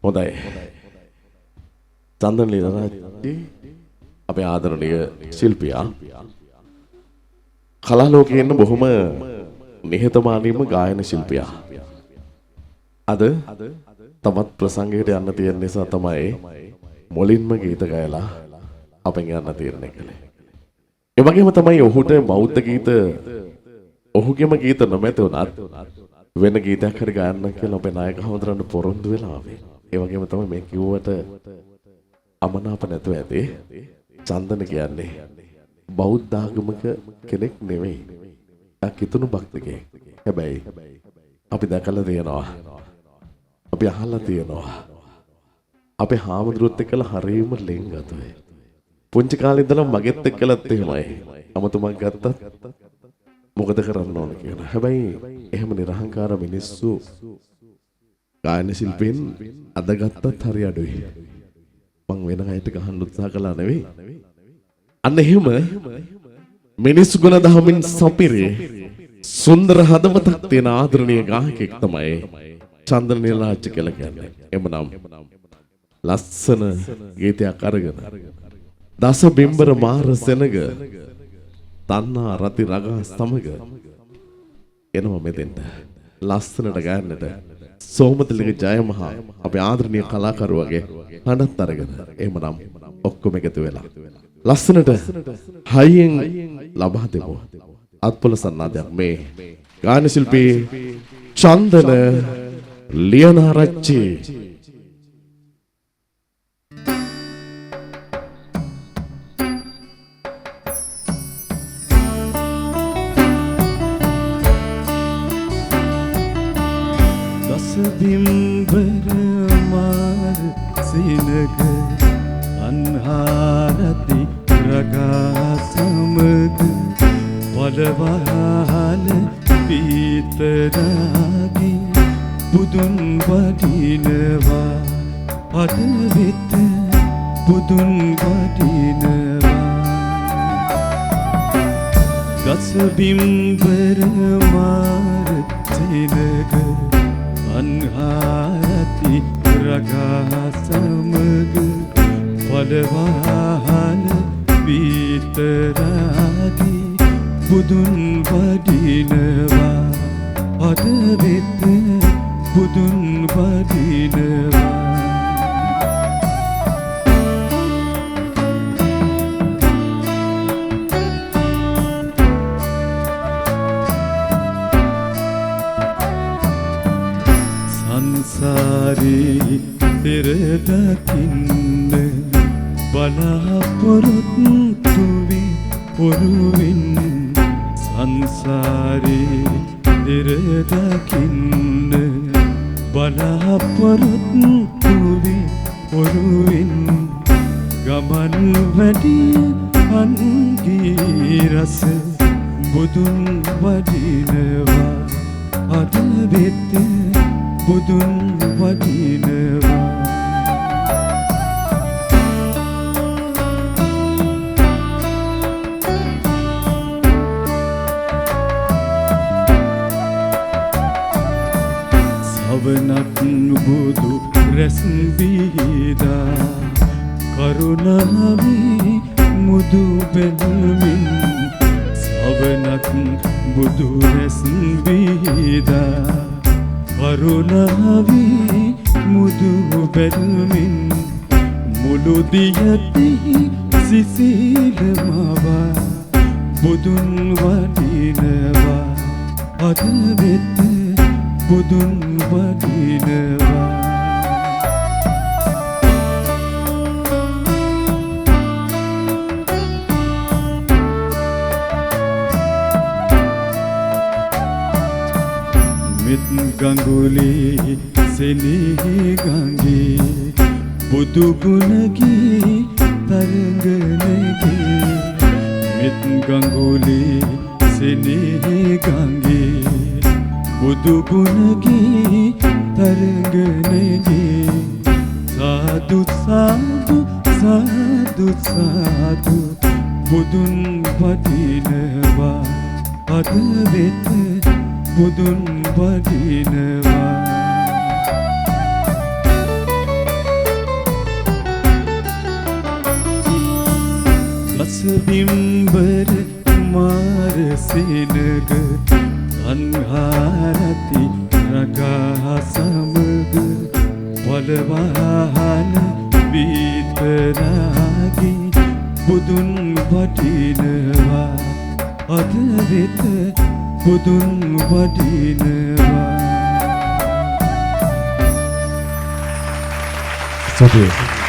හොඳයි. චන්දන ලීලාරච්චි අපේ ආදරණීය ශිල්පියා කලා ලෝකයේ ඉන්න බොහොම නිහතමානීම ගායන ශිල්පියා. අද තවත් ප්‍රසංගයකට යන්න තියෙන නිසා තමයි මුලින්ම ගීත ගයලා අපෙන් යන්න තීරණය කළේ. ඒ වගේම තමයි ඔහුට බෞද්ධ ගීත ඔහුගේම ගීත නොමැති වුණත් වෙන ගීතයක් හරි ගයන්න කියලා අපේ නායක හමුදුරන්න පොරොන්දු වෙලා ආවේ. ඒ වගේම තමයි මේ කිව්වට අමනාප නැතුව ඇති. චන්දන කියන්නේ බෞද්ධ ආගමක කෙනෙක් නෙවෙයි. කිතුණු භක්තිකයෙක්. හැබැයි අපි දැකලා තියෙනවා. අපි අහලා තියෙනවා. අපේ හාමුදුරුවොත් එක්කලා හරීම ලෙන්ගතුයි. පුංචි කාලේ ඉඳලා මගෙත් එක්කලත් එහෙමයි. අමතුමක් ගත්තත් මොකද කරන්න ඕන කියලා. හැබැයි එහෙම නිර්හංකාර මිනිස්සු ගායන ශිල්පීන් අද ගත්තත් හරි අඩුයි. මං වෙන අයට ගහන්න උත්සාහ කළා නෙවෙයි. අන්න එහෙම මිනිස් ගුණ දහමින් සපිරේ සුන්දර හදවතක් තියෙන ආදරණීය ගායකයෙක් තමයි චන්දන ලීලාරච්චි කියලා කියන්නේ. එමනම් ලස්සන ගීතයක් අරගෙන දස බිම්බර මාර සෙනග තන්නා රති රගා සමග එනවා මෙතෙන්ට ලස්සනට ගායන්නට සෝමතිලක ජයමහා අපේ ආදරණීය කලාකරුවගේ හඬත් අරගෙන එහෙමනම් ඔක්කොම එකතු වෙලා ලස්සනට හයියෙන් ලබා දෙමු අත්පොළ සන්නාදයක් මේ ගායන ශිල්පී චන්දන ලීලාරච්චි. බිම්බර මාර සිනග අන්හාරති රගා සමග වලවහල පීතරාගි බුදුන් වඩිනවා අද වෙත බුදුන් වඩිනවා ගස බිම්බර මාර සිනග අන්හාරති රගා සමග වලවහල පීතරාගි බුදුන් වඩිනවා අද වෙත බුදුන් වඩිනවා සංසාරේ පෙර දකින්න බලාපොරොත්තු වේ පොරුවෙන් සංසාරේ පෙර දකින්න බලාපොරොත්තු වේ පොරුවෙන් ගමන් වැඩි අන්ගී රස බුදුන් වඩිනවා අද වෙත බුදුන් වඩිනවා සවනත් බුදු රැස් බීදා කරුණාවි මුදු බැලමින් සවනත් බුදු රැස් බීදා කරුණාවි මුදු බැලමින් මුළු දියති සිසිල මවා බුදුන් වඩිනවා අද වෙත බුදුන් වඩිනවා මෙත් ගඟුලේ සෙනෙහි ගඟේ බුදු ගුණගේ තරංගනගේ මෙත් ගඟුලේ සෙනෙහි ගඟේ බුදු ගුණගේ තරංගනගේ සාදු සාදු සාදු සාදු බුදුන් වඩිනවා අද වෙත බුදුන් වඩිනවා සබිම්බර මාර සේනග අන්හාරති රගා සමග වලවාහන විතරාගි බුදුන් වටිනවා අද වෙත බුදුන් වටිනවා. සුදේ